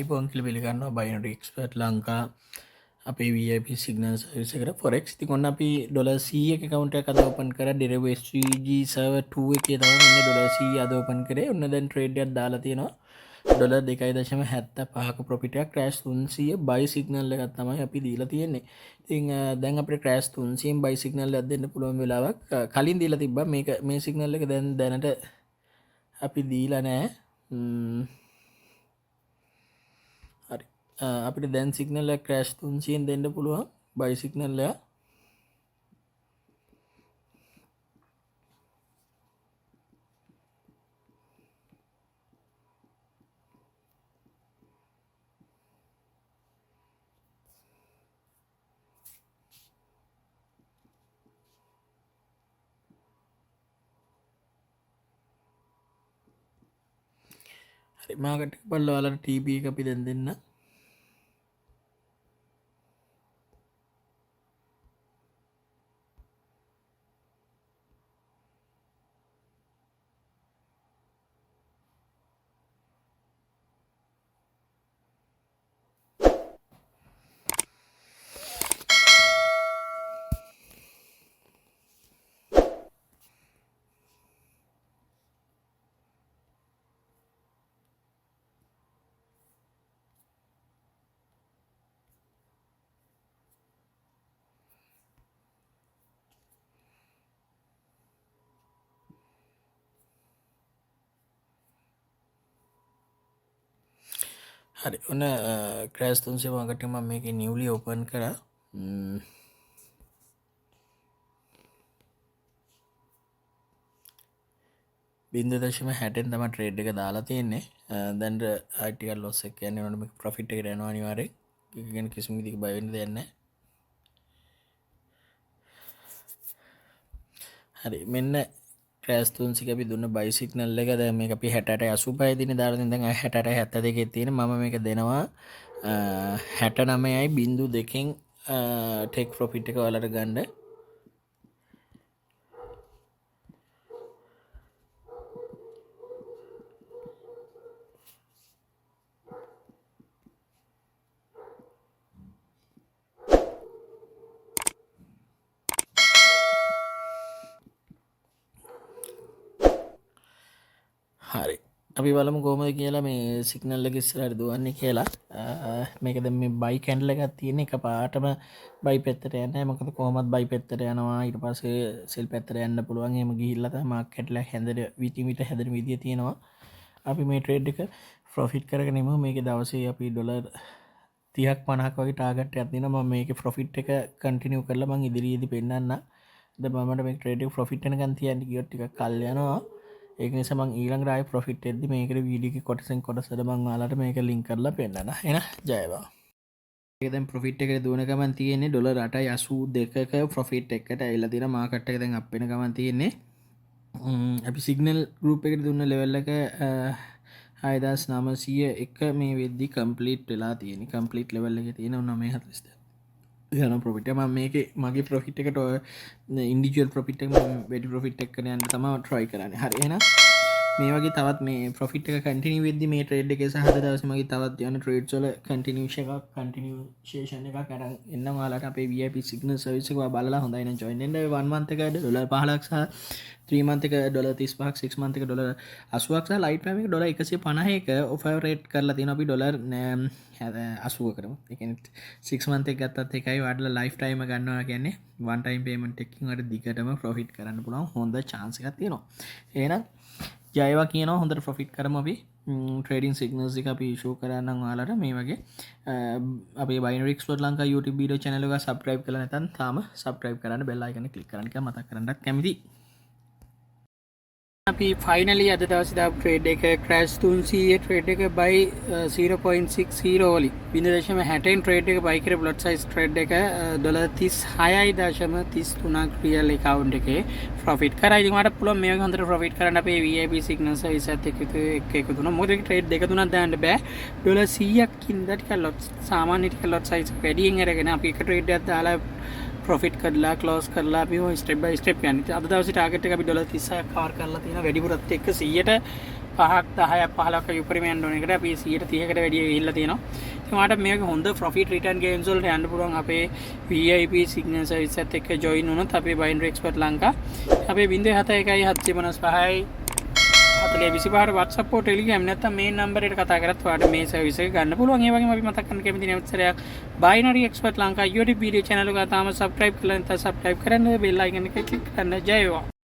අයිබෝන් කියලා පිළිගන්නවා බයිනරි එක්ස්පර්ට් ලංකා අපේ VIP සිග්නල් සර්විස් එකට forex ඉතින් ඔන්න අපි $100 එක account එකක් අද open කරා Deriv SVG server 2 එකේ තමයි ඉන්නේ $100 අද open කරේ ඔන්න දැන් trade එකක් දාලා තියෙනවා $2.75ක profit එකක් crash 300 buy signal එකක් තමයි අපි දීලා තියෙන්නේ ඉතින් දැන් අපිට crash 300න් buy signal එකක් දෙන්න පුළුවන් වෙලාවක් කලින් දීලා තිබ්බා මේක මේ signal එක දැන් දැනට අපි දීලා නැහැ හරි අපිට දැන් සිග්නල් එක ක්‍රෑෂ් 300න් දෙන්න පුළුවන් බයි සිග්නල් එක හරි මාකට් එක බලලා ඔයාලට TP එක අපි දැන් දෙන්න හරි ඔන්න ක්‍රෑෂ් 300 මාකට් එක මම මේකේ නිව්ලි ඕපන් කරා 0.60න් තමයි ට්‍රේඩ් එක දාලා තියෙන්නේ දැන් ආයි ටිකක් ලොස් එක යන්නේ උනට මේක ප්‍රොෆිට් එකට යනවා අනිවාර්යෙන් ඒක ගැන කිසිම විදිහක බය වෙන්න දෙයක් නැහැ හරි මෙන්න ක්‍රෑෂ් 300 අපි දුන්න බයි සිග්නල් එක දැන් මේක අපි 68.85 දිනේ දාලා තියෙන දැන් 68.72 තියෙන මම මේක දෙනවා 69.02න් ටේක් ප්‍රොෆිට් එක ඔයාලට ගන්න හරි අපි බලමු කොහොමද කියලා මේ සිග්නල් එක ඉස්සරහට දුවන්නේ කියලා මේක දැන් මේ බයි කැන්ඩල් එකක් තියෙන එක පාටම බයි පැත්තට යන්නේ මොකද කොහොමත් බයි පැත්තට යනවා ඊට පස්සේ සෙල් පැත්තට යන්න පුළුවන් එහෙම ගිහිල්ලා තමයි මාකට් එක හැදෙන විටිමිට හැදෙන විදිය තියෙනවා අපි මේ ට්‍රේඩ් එක ප්‍රොෆිට් කරගෙන ඉමු මේකේ දවසේ අපි ඩොලර් 30ක් 50ක් වගේ ටාගට් එකක් දෙනවා මම මේකේ ප්‍රොෆිට් එක කන්ටිනියු කරලා මම ඉදිරියේදී පෙන්නන්න දැන් මම මේ ට්‍රේඩ් එක ප්‍රොෆිට් වෙනකන් තියන්න ගියොත් ටිකක් කල් යනවා ඒක නිසා මම ඊළඟට ආයෙ ප්‍රොෆිට් එද්දි මේකට වීඩියෝ එකේ කොටසෙන් කොටසට මම ඔයාලට මේක ලින්ක් කරලා පෙන්නන්න. එහෙනම් ජය වේවා. ඒක දැන් ප්‍රොෆිට් එකට දුවන ගමන් තියෙන්නේ ඩොලර් 8.82ක ප්‍රොෆිට් එකකට ඇවිල්ලා තියෙන මාකට් එක දැන් අප් වෙන ගමන් තියෙන්නේ. අපි සිග්නල් ගෲප් එකට දුන්න ලෙවල් එක 6901 මේ වෙද්දි කම්ප්ලීට් වෙලා තියෙන්නේ. කම්ප්ලීට් ලෙවල් එකේ තියෙන 942. යන ප්‍රොෆිට් එක මම මේකේ මගේ ප්‍රොෆිට් එකට ඉන්ඩිවිජුවල් ප්‍රොෆිට් එක මම වැඩි ප්‍රොෆිට් එකක් කරන්න යන්න තමයි try කරන්නේ. හරි එහෙනම් මේ වගේ තවත් මේ ප්‍රොෆිට් එක කන්ටිනියු වෙද්දි මේ ට්‍රේඩ් එකේ සහ අද දවසේ මගේ තවත් යන ට්‍රේඩ්ස් වල කන්ටිනියුෂන් එකක් අරන් එන්න ඔයාලට අපේ VIP සිග්නල් සර්විස් එක බලලා හොඳයි නම් join වෙන්න. 1 month එකට ඩොලර් 15ක් සහ 3 month එක ඩොලර් 35ක් 6 month එක ඩොලර් 80ක් සහ ලයිෆ් ටයිම් එක ඩොලර් 150ක ඔෆර් රේට් කරලා තියෙනවා අපි ඩොලර් 80 කරමු. ඒ කියන්නේ 6 month එක ගත්තත් එකයි වඩලා ලයිෆ් ටයිම ගන්නවා කියන්නේ one time payment එකකින් වල දිගටම ප්‍රොෆිට් කරන්න පුළුවන් හොඳ chance එකක් තියෙනවා. එහෙනම් ජයවා කියනවා හොඳට ප්‍රොෆිට් කරමු අපි ට්‍රේඩින් සිග්නල්ස් එක අපි ෂෝ කරන්නම් ඔයාලට මේ වගේ අපේ binary expert Lanka YouTube video channel එක subscribe කරලා නැත්නම් තාම subscribe කරන්න bell icon එක click කරන්න කියලා මතක් කරන්නත් කැමතියි අපි ෆයිනලි අද දවසේ දාපු ට්‍රේඩ් එක ක්‍රෑෂ් 300 ට්‍රේඩ් එක by 0.60 වලින් 0.60න් ට්‍රේඩ් එක buy කරේ බ්ලොට් සයිස් ට්‍රේඩ් එක $36.33ක් රියල් account එකේ ප්‍රොෆිට් කරා. ඉතින් මට පුළුවන් මේ වගේ හොඳට ප්‍රොෆිට් කරන්න අපේ VIP සිග්නල් සර්විස් එකත් එක්ක එකතු වුණා. මොකද ඒක ට්‍රේඩ් දෙක තුනක් දාන්න බෑ. $100ක් ඉඳලා ටිකක් ලොට් සාමාන්‍ය ටිකක් ලොට් සයිස් වැඩියෙන් අරගෙන අපි එක ට්‍රේඩ් එකක් දාලා ප්‍රොෆිට් කරලා ක්ලෝස් කරලා අපි ස්ටෙප් බයි ස්ටෙප් යන්නේ. අද දවසේ ටාගට් එක අපි $30ක් කවර් කරලා තියෙනවා. වැඩිපුරත් එක්ක 100ට 5ක් 10ක් 15ක් යුපරිමයන් ඩෝන එකට අපි 130කට වැඩිය ගිහිල්ලා තියෙනවා. ඉතින් ඔයාලට මේක හොඳ ප්‍රොෆිට් රිටර්න් ගේම්ස් වලට යන්න පුළුවන් අපේ VIP සිග්නල් සර්විස් එකත් එක්ක ජොයින් වුණොත් අපේ බයිනරි එක්ස්පර්ට් ලංකා අපේ 071 755 4025 WhatsApp or Telegram නැත්නම් මේ නම්බර් එකට කතා කරත් ඔයාලට මේ සර්විස් එක ගන්න පුළුවන්. ඒ වගේම අපි මතක් කරන්න කැමති නැවත සැරයක් binary expert Lanka YouTube video channel එක තාම subscribe කරලා නැත්නම් subscribe කරන්න bell icon එක click කරන්න. ජය වේවා.